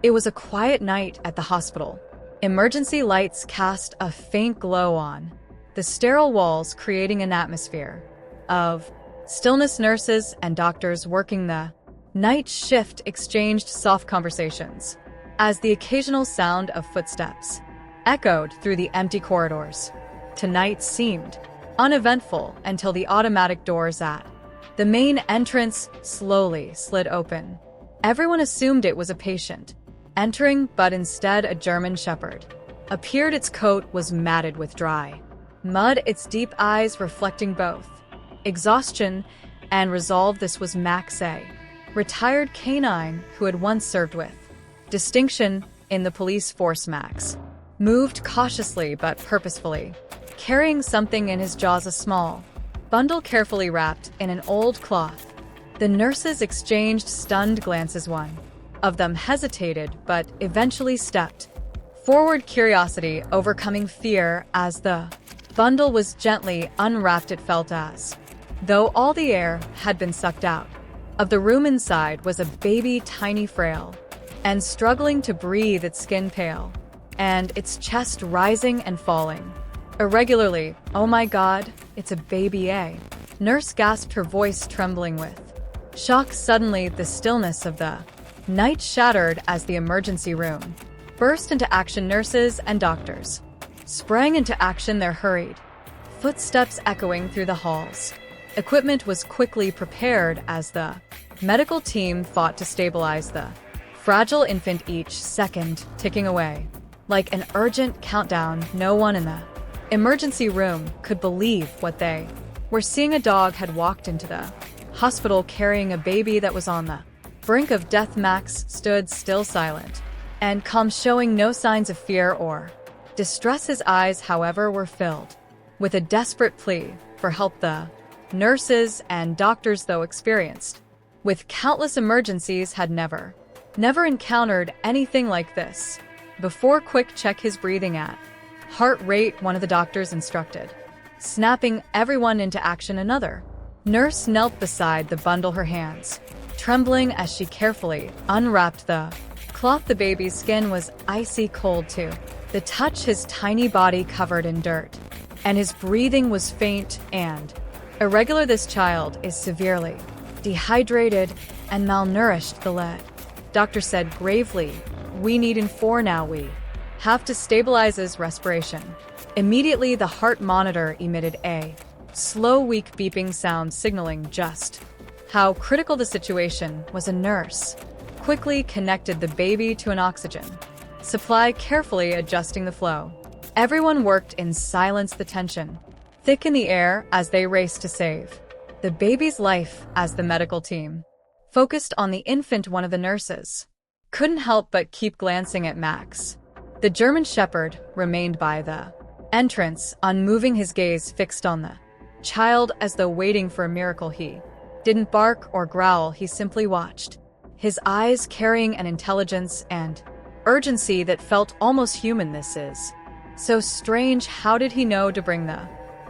It was a quiet night at the hospital. Emergency lights cast a faint glow on the sterile walls, creating an atmosphere of stillness. Nurses and doctors working the night shift exchanged soft conversations as the occasional sound of footsteps echoed through the empty corridors. Tonight seemed uneventful until the automatic doors at the main entrance slowly slid open. Everyone assumed it was a patient entering, but instead a German shepherd appeared. Its coat was matted with dry mud, its deep eyes reflecting both exhaustion and resolve. This was Max, a retired canine who had once served with distinction in the police force. Max moved cautiously but purposefully, carrying something in his jaws, a small bundle carefully wrapped in an old cloth. The nurses exchanged stunned glances. One of them hesitated but eventually stepped forward, curiosity overcoming fear as the bundle was gently unwrapped. It felt as though all the air had been sucked out of the room. Inside was a baby, tiny, frail, and struggling to breathe, its skin pale, and its chest rising and falling irregularly. "Oh my God, it's a baby, eh?" Nurse gasped, her voice trembling with shock. Suddenly, the stillness of the night shattered as the emergency room burst into action. Nurses and doctors sprang into action, their hurried footsteps echoing through the halls. Equipment was quickly prepared as the medical team fought to stabilize the fragile infant, each second ticking away like an urgent countdown. No one in the emergency room could believe what they were seeing. A dog had walked into the hospital carrying a baby that was on the brink of death. Max stood still, silent and calm, showing no signs of fear or distress. His eyes, however, were filled with a desperate plea for help. The nurses and doctors, though experienced with countless emergencies, had never encountered anything like this before. "Quick, check his breathing at heart rate," one of the doctors instructed, snapping everyone into action. Another nurse knelt beside the bundle, her hands trembling as she carefully unwrapped the cloth. The baby's skin was icy cold to the touch, his tiny body covered in dirt, and his breathing was faint and irregular. "This child is severely dehydrated and malnourished," the lead doctor said gravely. "We need in 4 now. We have to stabilize his respiration." Immediately, the heart monitor emitted a slow, weak beeping sound, signaling just how critical the situation was. A nurse quickly connected the baby to an oxygen supply, carefully adjusting the flow. Everyone worked in silence, the tension thick in the air as they raced to save the baby's life. As the medical team focused on the infant, one of the nurses couldn't help but keep glancing at Max. The German shepherd remained by the entrance, unmoving, his gaze fixed on the child as though waiting for a miracle. He didn't bark or growl, he simply watched, his eyes carrying an intelligence and urgency that felt almost human. "This is so strange. How did he know to bring the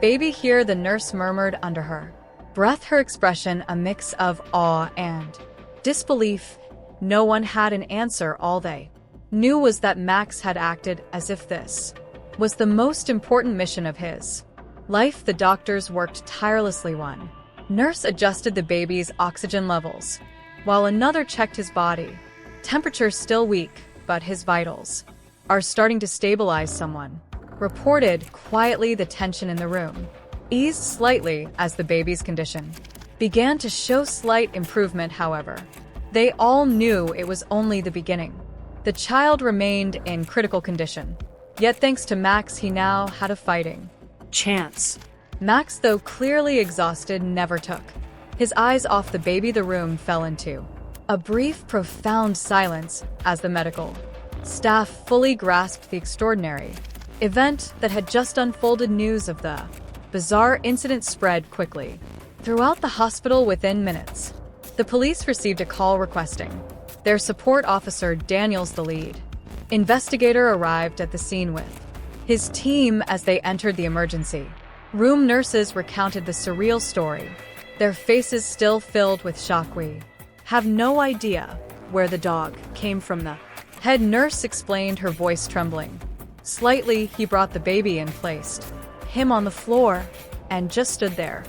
baby here?" the nurse murmured under her breath, her expression a mix of awe and disbelief. No one had an answer. All they knew was that Max had acted as if this was the most important mission of his life. The doctors worked tirelessly. One nurse adjusted the baby's oxygen levels, while another checked his body temperature, still weak, but his vitals are starting to stabilize, someone reported quietly. The tension in the room eased slightly as the baby's condition began to show slight improvement. However, they all knew it was only the beginning. The child remained in critical condition, yet thanks to Max, he now had a fighting chance. Max, though clearly exhausted, never took his eyes off the baby. The room fell into a brief, profound silence as the medical staff fully grasped the extraordinary event that had just unfolded. News of the bizarre incident spread quickly throughout the hospital. Within minutes, the police received a call requesting their support. Officer Daniels, the lead investigator, arrived at the scene with his team. As they entered the emergency room, nurses recounted the surreal story, their faces still filled with shock. "We have no idea where the dog came from," the Head nurse explained, her voice trembling. Slightly, he brought the baby and placed him on the floor and just stood there.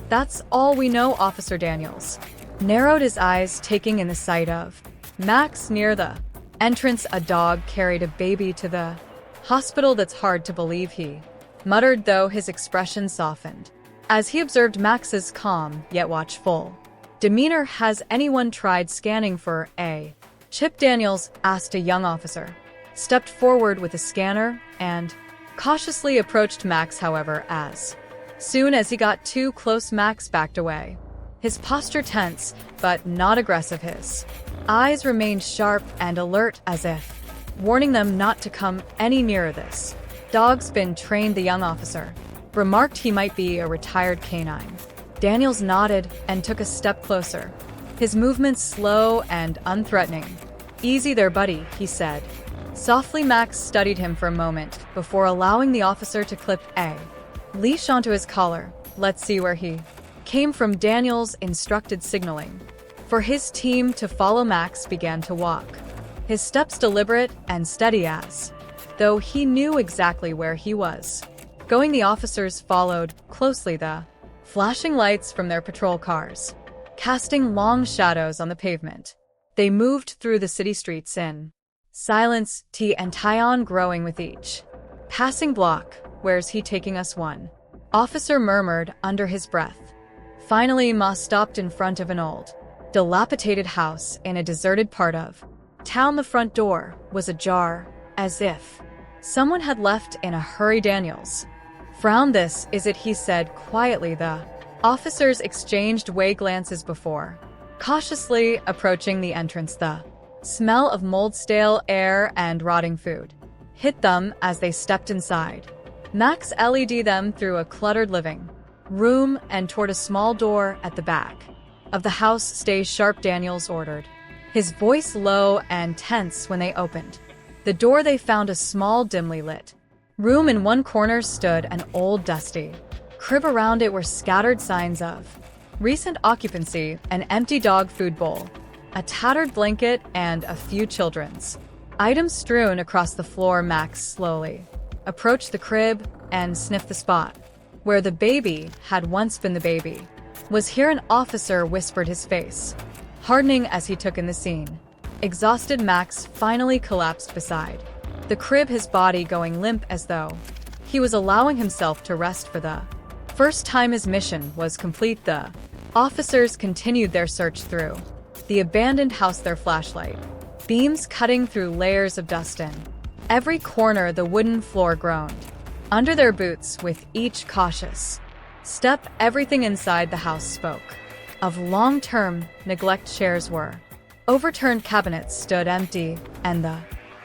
That's all we know, Officer Daniels narrowed his eyes, taking in the sight of Max near the entrance. A dog carried a baby to the hospital. That's hard to believe, he muttered, though his expression softened as he observed Max's calm yet watchful demeanor. Has anyone tried scanning for a chip? Daniels asked. A young officer stepped forward with a scanner and cautiously approached Max. However, as soon as he got too close, Max backed away, his posture tense but not aggressive. His eyes remained sharp and alert, as if warning them not to come any nearer. This dog's been trained, the young officer remarked. He might be a retired canine. Daniels nodded and took a step closer, his movements slow and unthreatening. Easy there, buddy, he said softly. Max studied him for a moment before allowing the officer to clip a leash onto his collar. Let's see where he came from. Daniels instructed, signaling for his team to follow. Max began to walk, his steps deliberate and steady, as though he knew exactly where he was going. The officers followed closely, the flashing lights from their patrol cars casting long shadows on the pavement. They moved through the city streets in silence, T and Tyon growing with each passing block. Where's he taking us? One officer murmured under his breath. Finally, Ma stopped in front of an old, dilapidated house in a deserted part of town. The front door was ajar, as if someone had left in a hurry. Daniels frowned. This is it, he said quietly. The officers exchanged vague glances before cautiously approaching the entrance. The smell of mold, stale air, and rotting food hit them as they stepped inside. Max led them through a cluttered living room and toward a small door at the back of the house. Stay sharp, Daniels ordered, his voice low and tense. When they opened the door, they found a small, dimly lit room. In one corner stood an old, dusty crib. Around it were scattered signs of recent occupancy: an empty dog food bowl, a tattered blanket, and a few children's items strewn across the floor. Max slowly approached the crib and sniffed the spot where the baby had once been. The baby was here, an officer whispered, his face hardening as he took in the scene. Exhausted, Max finally collapsed beside the crib, his body going limp as though he was allowing himself to rest for the first time. His mission was complete. The officers continued their search through the abandoned house, their flashlight beams cutting through layers of dust in every corner. The wooden floor groaned under their boots with each cautious step. Everything inside the house spoke of long-term neglect. Chairs were overturned, cabinets stood empty, and the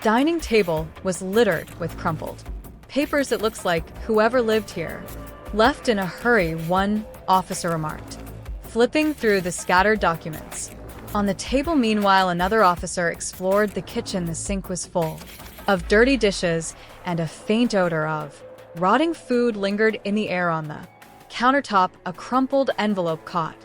dining table was littered with crumpled papers. It looks like whoever lived here left in a hurry, one officer remarked, flipping through the scattered documents on the table. Meanwhile, another officer explored the kitchen. The sink was full of dirty dishes, and a faint odor of rotting food lingered in the air. On the countertop, a crumpled envelope caught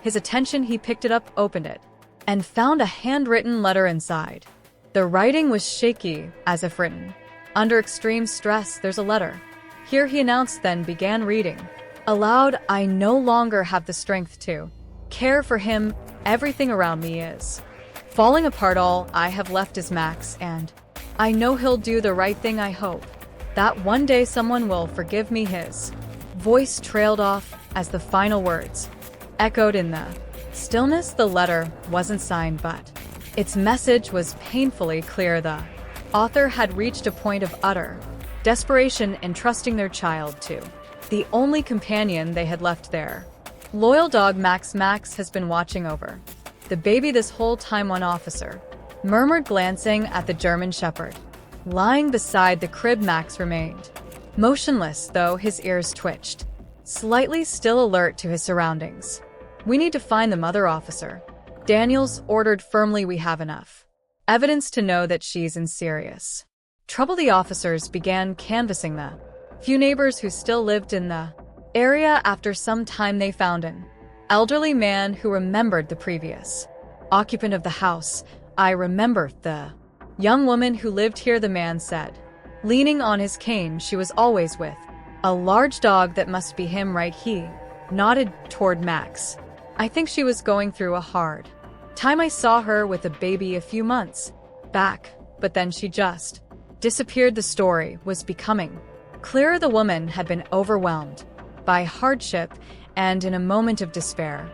his attention. He picked it up, opened it, and found a handwritten letter inside. The writing was shaky, as if written under extreme stress. There's a letter here, he announced, then began reading aloud. I no longer have the strength to care for him. Everything around me is falling apart. All I have left is Max, and I know he'll do the right thing. I hope that one day someone will forgive me. His voice trailed off as the final words echoed in the stillness. The letter wasn't signed, but its message was painfully clear. The author had reached a point of utter desperation in trusting their child to the only companion they had left there. Loyal dog Max. Max has been watching over the baby this whole time, one officer murmured, glancing at the German Shepherd lying beside the crib. Max remained motionless, though his ears twitched slightly, still alert to his surroundings. We need to find the mother, officer Daniels ordered firmly. We have enough evidence to know that she's in serious trouble. The officers began canvassing the few neighbors who still lived in the area. After some time, they found an elderly man who remembered the previous occupant of the house. I remember the Young woman who lived here, the man said, leaning on his cane she was always with. A large dog, that must be him, right? He nodded toward Max. I think she was going through a hard time. I saw her with a baby a few months back, but then she just disappeared. The story was becoming clearer. The woman had been overwhelmed by hardship, and in a moment of despair,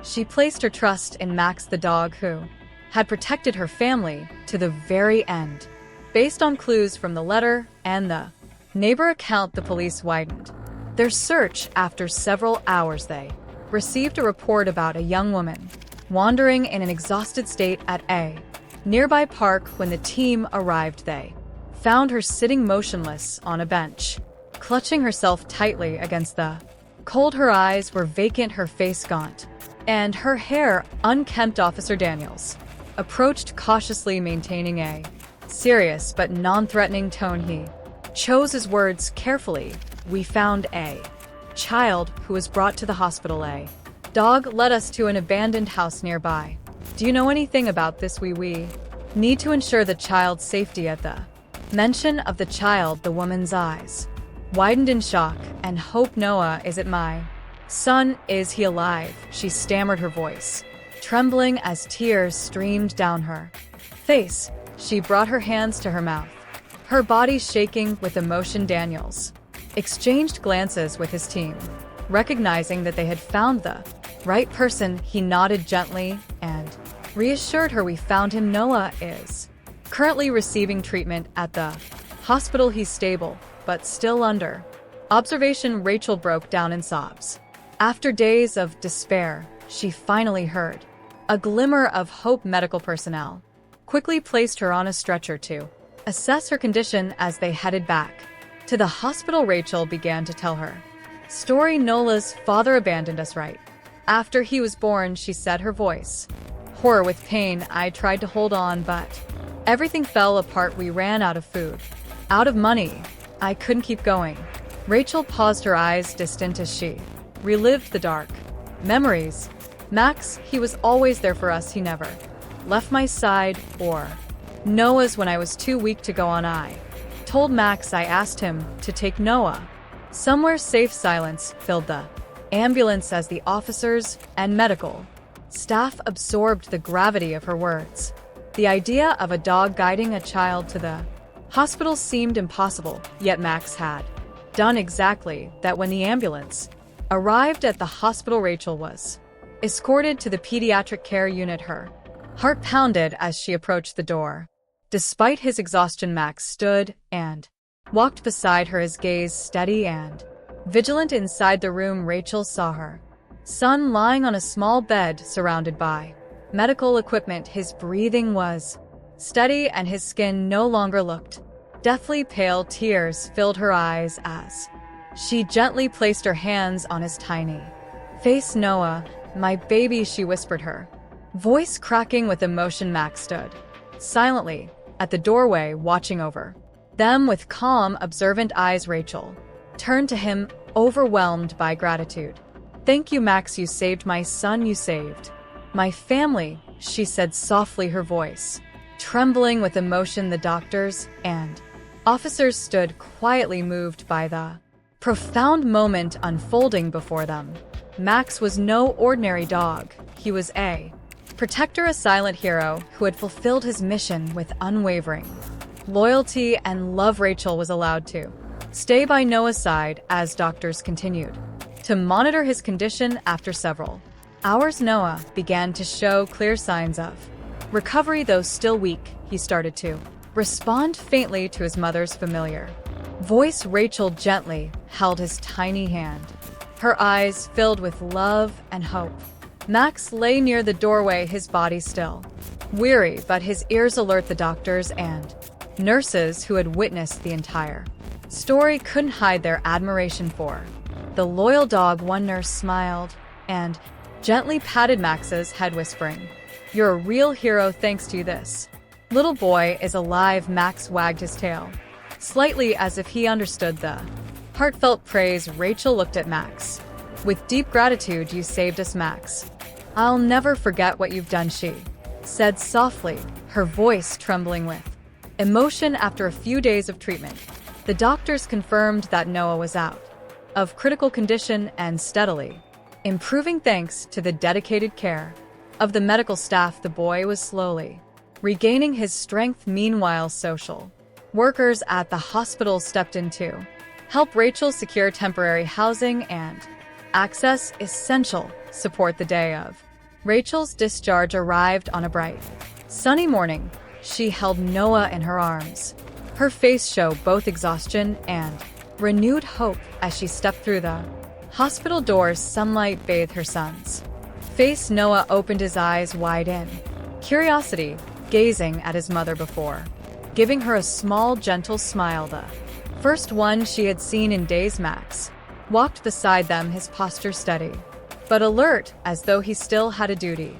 she placed her trust in Max, the dog who had protected her family to the very end. Based on clues from the letter and the neighbor account, the police widened their search. After several hours, they received a report about a young woman wandering in an exhausted state at a nearby park. When the team arrived, they found her sitting motionless on a bench, clutching herself tightly against the cold. Her eyes were vacant, her face gaunt, and her hair unkempt. Officer Daniels approached cautiously, maintaining a serious but non-threatening tone. He chose his words carefully. We found a child who was brought to the hospital. A dog led us to an abandoned house nearby. Do you know anything about this? We need to ensure the child's safety. At the mention of the child, the woman's eyes widened in shock and hope. Noah, is it my son? Is he alive? She stammered, her voice trembling as tears streamed down her face. She brought her hands to her mouth, her body shaking with emotion. Daniels exchanged glances with his team, recognizing that they had found the right person. He nodded gently and reassured her. We found him. Noah is currently receiving treatment at the hospital. He's stable, but still under observation. Rachel broke down in sobs. After days of despair, she finally heard a glimmer of hope. Medical personnel quickly placed her on a stretcher to assess her condition. As they headed back to the hospital, Rachel began to tell her story. Nola's father abandoned us right after he was born, she said, her voice horror with pain. I tried to hold on, but everything fell apart. We ran out of food, out of money. I couldn't keep going. Rachel paused, her eyes distant as she relived the dark memories. Max, he was always there for us. He never left my side or Noah's. When I was too weak to go on, I told Max I asked him to take Noah somewhere safe. Silence filled the ambulance as the officers and medical staff absorbed the gravity of her words. The idea of a dog guiding a child to the hospital seemed impossible, yet Max had done exactly that. When the ambulance arrived at the hospital, Rachel was escorted to the pediatric care unit. Her heart pounded as she approached the door. Despite his exhaustion, Max stood and walked beside her, his gaze steady and vigilant. Inside the room, Rachel saw her son lying on a small bed surrounded by medical equipment. His breathing was steady and his skin no longer looked deathly pale. Tears filled her eyes as she gently placed her hands on his tiny face. Noah, my baby, she whispered, her voice cracking with emotion. Max stood silently at the doorway, watching over them with calm, observant eyes. Rachel turned to him, overwhelmed by gratitude. Thank you, Max. You saved my son. You saved my family, she said softly, her voice trembling with emotion. The doctors and officers stood quietly, moved by the profound moment unfolding before them. Max was no ordinary dog. He was a protector, a silent hero who had fulfilled his mission with unwavering loyalty and love. Rachel was allowed to stay by Noah's side as doctors continued to monitor his condition. After several hours, Noah began to show clear signs of recovery. Though still weak, he started to respond faintly to his mother's familiar voice. Rachel gently held his tiny hand, her eyes filled with love and hope. Max lay near the doorway, his body still weary, but his ears alert. The doctors and nurses who had witnessed the entire story couldn't hide their admiration for the loyal dog. One nurse smiled and gently patted Max's head, whispering, "You're a real hero thanks to this little boy is alive." Max wagged his tail slightly as if he understood the heartfelt praise. Rachel looked at Max with deep gratitude. You saved us, Max. I'll never forget what you've done, she said softly, her voice trembling with Emotion after a few days of treatment. The doctors confirmed that Noah was out of critical condition and steadily improving thanks to the dedicated care of the medical staff. The boy was slowly regaining his strength. Meanwhile, social workers at the hospital stepped in to help Rachel secure temporary housing and access essential support. The day of Rachel's discharge arrived on a bright, sunny morning. She held Noah in her arms. Her face showed both exhaustion and renewed hope as she stepped through the hospital doors. Sunlight bathed her son's face. Noah opened his eyes wide in curiosity, gazing at his mother before giving her a small, gentle smile, the first one she had seen in days. Max walked beside them, his posture steady but alert, as though he still had a duty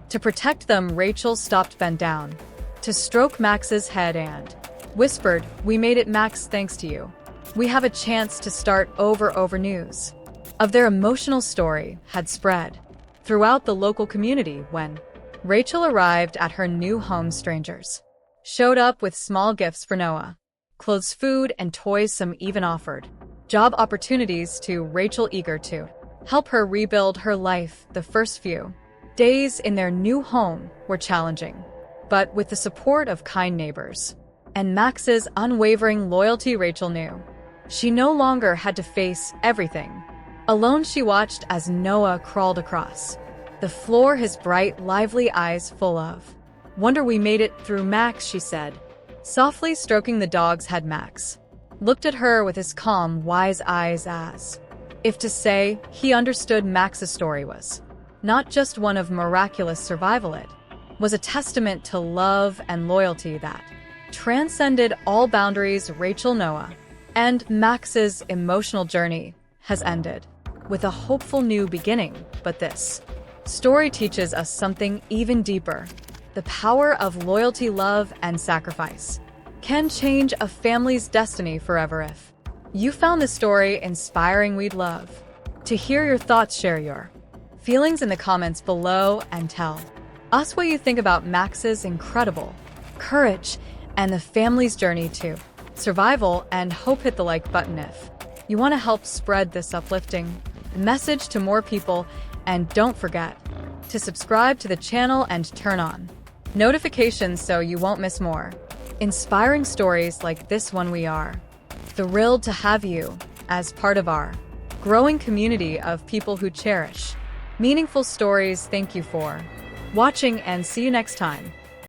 to protect them. Rachel stopped, bent down to stroke Max's head and whispered, "We made it, Max, thanks to you. We have a chance to start over." News of their emotional story had spread throughout the local community. When Rachel arrived at her new home, strangers showed up with small gifts for Noah, clothes, food, and toys. Some even offered job opportunities to Rachel, eager to help her rebuild her life. The first few days in their new home were challenging, but with the support of kind neighbors and Max's unwavering loyalty, Rachel knew she no longer had to face everything alone. She watched as Noah crawled across the floor, his bright, lively eyes full of wonder. "We made it through, Max," she said, softly stroking the dog's head. Max looked at her with his calm, wise eyes, as if to say he understood. Max's story was not just one of miraculous survival, it was a testament to love and loyalty that transcended all boundaries. Rachel, Noah, and Max's emotional journey has ended with a hopeful new beginning, but this story teaches us something even deeper. The power of loyalty, love, and sacrifice can change a family's destiny forever. If you found this story inspiring, we'd love to hear your thoughts. Share your feelings in the comments below and tell us what you think about Max's incredible courage and the family's journey to survival and hope. Hit the like button if you want to help spread this uplifting message to more people, and don't forget to subscribe to the channel and turn on notifications so you won't miss more inspiring stories like this one. We are thrilled to have you as part of our growing community of people who cherish meaningful stories. Thank you for watching and see you next time.